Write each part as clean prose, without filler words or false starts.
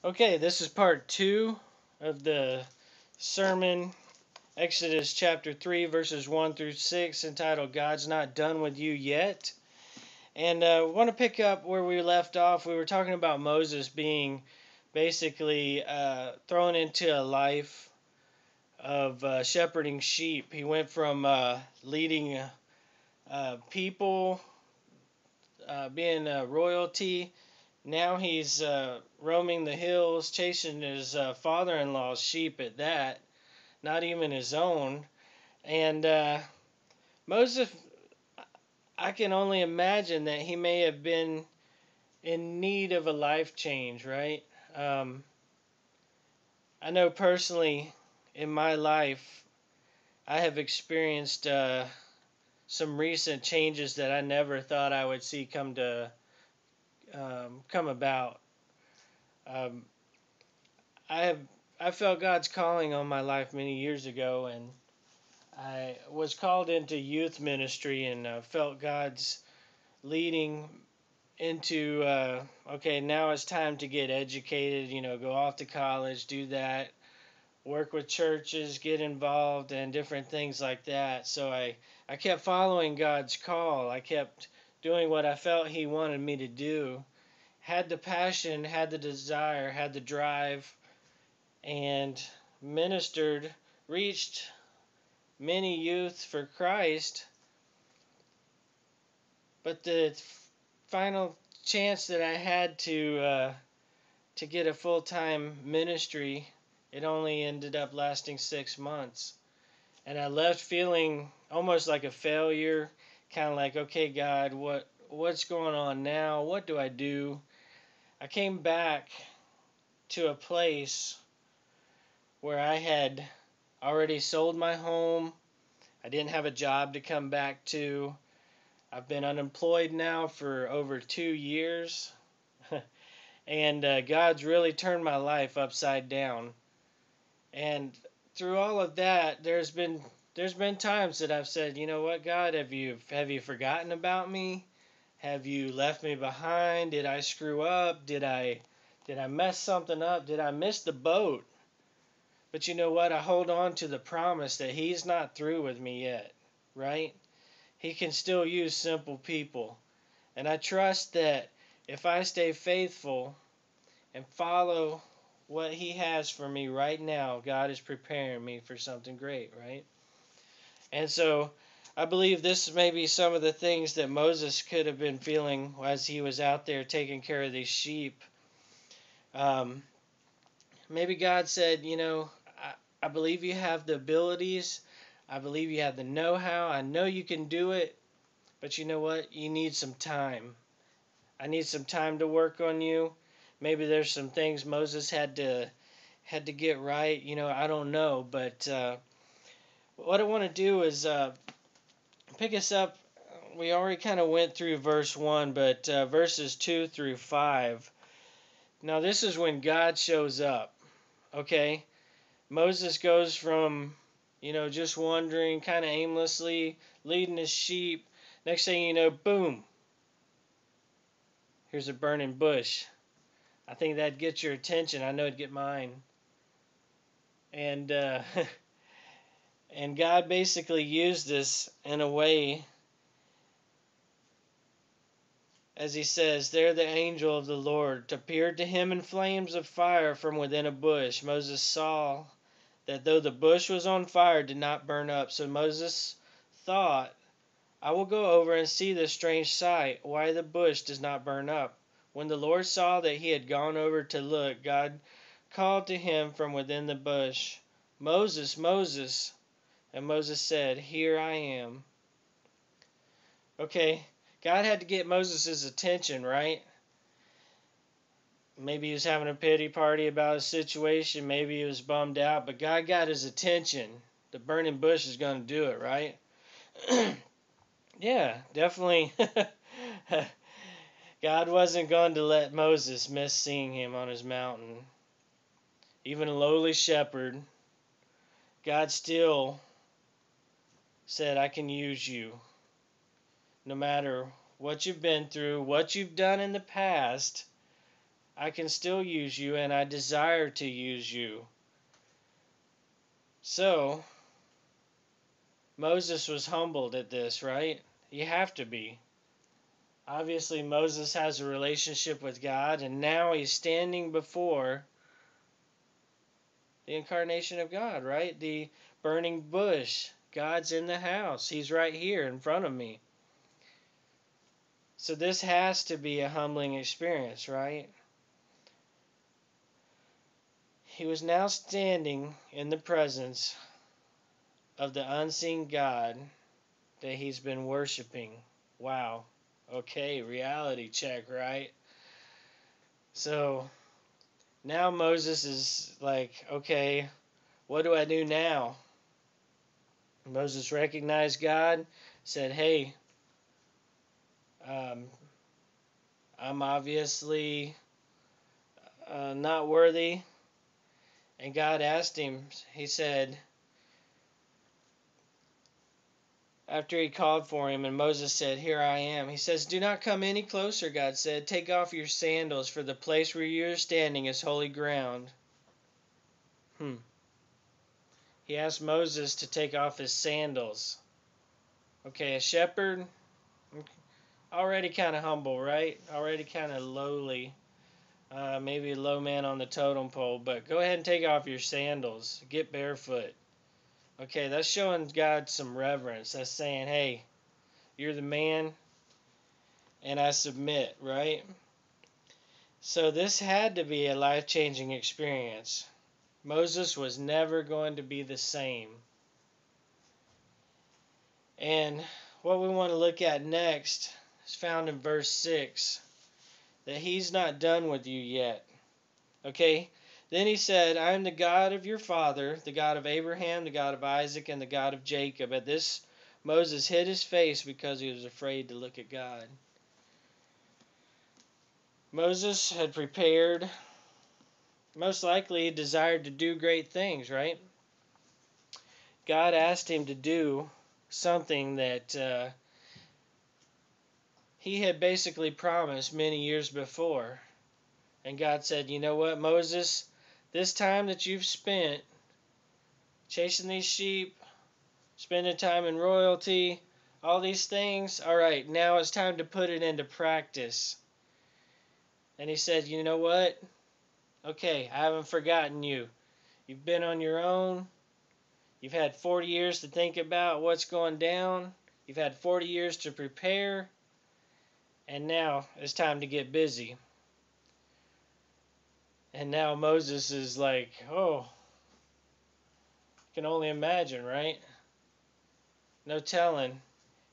Okay, this is part two of the sermon, Exodus chapter 3, verses 1 through 6, entitled God's Not Done With You Yet. And I want to pick up where we left off. We were talking about Moses being basically thrown into a life of shepherding sheep. He went from leading people, being royalty. Now he's roaming the hills, chasing his father-in-law's sheep at that, not even his own. And Moses, I can only imagine that he may have been in need of a life change, right? Um, I know personally in my life, I have experienced some recent changes that I never thought I would see come about. Um, I have I felt God's calling on my life many years ago, and I was called into youth ministry and felt God's leading into okay, now it's time to get educated. Go off to college, do that, work with churches, get involved, and different things like that. So I kept following God's call. I kept doing what I felt He wanted me to do. Had the passion, had the desire, had the drive, and ministered, reached many youth for Christ, but the final chance that I had to get a full time ministry, it only ended up lasting 6 months, and I left feeling almost like a failure, kind of like, okay, God, what's going on now? What do I do? I came back to a place where I had already sold my home. I didn't have a job to come back to. I've been unemployed now for over 2 years, and God's really turned my life upside down. And through all of that, there's been times that I've said, you know what, God, have you forgotten about me? Have you left me behind? Did I screw up? Did I mess something up? Did I miss the boat? But you know what? I hold on to the promise that He's not through with me yet, right? He can still use simple people. And I trust that if I stay faithful and follow what He has for me right now, God is preparing me for something great, right? And so I believe this may be some of the things that Moses could have been feeling as he was out there taking care of these sheep. Um, Maybe God said, I believe you have the abilities. I believe you have the know how. I know you can do it. But you know what? You need some time. I need some time to work on you. Maybe there's some things Moses had to get right. I don't know, but what I want to do is pick us up. We already kind of went through verse 1, but verses 2 through 5. Now, this is when God shows up, okay? Moses goes from, just wandering kind of aimlessly, leading his sheep. Next thing you know, boom, here's a burning bush. I think that'd get your attention. I know it'd get mine. And and God basically used this in a way, as He says, there the angel of the Lord appeared to him in flames of fire from within a bush. Moses saw that though the bush was on fire, it did not burn up. So Moses thought, I will go over and see this strange sight, why the bush does not burn up. When the Lord saw that he had gone over to look, God called to him from within the bush, Moses, Moses. And Moses said, Here I am. Okay, God had to get Moses' attention, right? Maybe he was having a pity party about his situation. Maybe he was bummed out, but God got his attention. The burning bush is going to do it, right? Yeah, definitely. God wasn't going to let Moses miss seeing him on his mountain. Even a lowly shepherd, God still said, I can use you. No matter what you've been through, what you've done in the past, I can still use you, and I desire to use you. So, Moses was humbled at this, right? You have to be. Obviously, Moses has a relationship with God, and now he's standing before the incarnation of God, right? The burning bush. God's in the house. He's right here in front of me. So this has to be a humbling experience, right? He was now standing in the presence of the unseen God that he's been worshiping. Wow. Okay, reality check, right? So now Moses is like, okay, what do I do now? Moses recognized God, said, hey, um, I'm obviously not worthy. And God asked him, he said, after he called for him, and Moses said, here I am. He says, do not come any closer, God said. Take off your sandals, for the place where you are standing is holy ground. He asked Moses to take off his sandals. Okay, a shepherd, already kind of humble, right? Already kind of lowly. Maybe a low man on the totem pole, but go ahead and take off your sandals. Get barefoot. Okay, that's showing God some reverence. That's saying, hey, you're the man, and I submit, right? So this had to be a life-changing experience. Moses was never going to be the same. And what we want to look at next is found in verse 6, that he's not done with you yet. Okay? Then he said, I am the God of your father, the God of Abraham, the God of Isaac, and the God of Jacob. At this, Moses hid his face because he was afraid to look at God. Moses had prepared, most likely he desired to do great things, right? God asked him to do something that he had basically promised many years before. And God said, you know what, Moses, this time that you've spent chasing these sheep, spending time in royalty, all these things, all right, now it's time to put it into practice. And he said, you know what? Okay, I haven't forgotten you. You've been on your own. You've had 40 years to think about what's going down. You've had 40 years to prepare. And now it's time to get busy. And now Moses is like, oh, you can only imagine, right? No telling.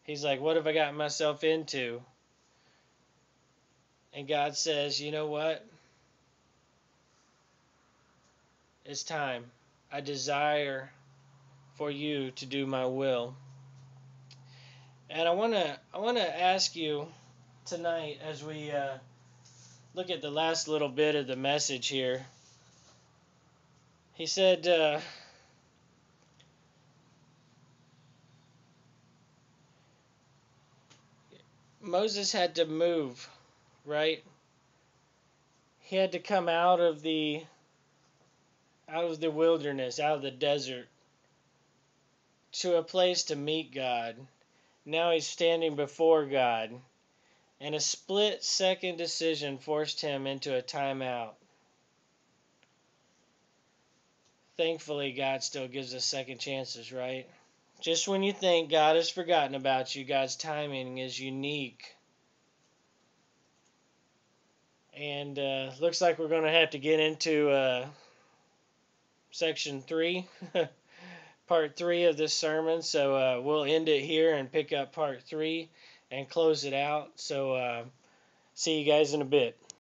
He's like, what have I gotten myself into? And God says, you know what? It's time. I desire for you to do my will. And I want to ask you tonight as we look at the last little bit of the message here. He said, Moses had to move, right? He had to come out of the wilderness, out of the desert, to a place to meet God. Now he's standing before God, and a split-second decision forced him into a timeout. Thankfully, God still gives us second chances, right? Just when you think God has forgotten about you, God's timing is unique. And looks like we're going to have to get into section 3, part 3 of this sermon. So we'll end it here and pick up part 3 and close it out. So see you guys in a bit.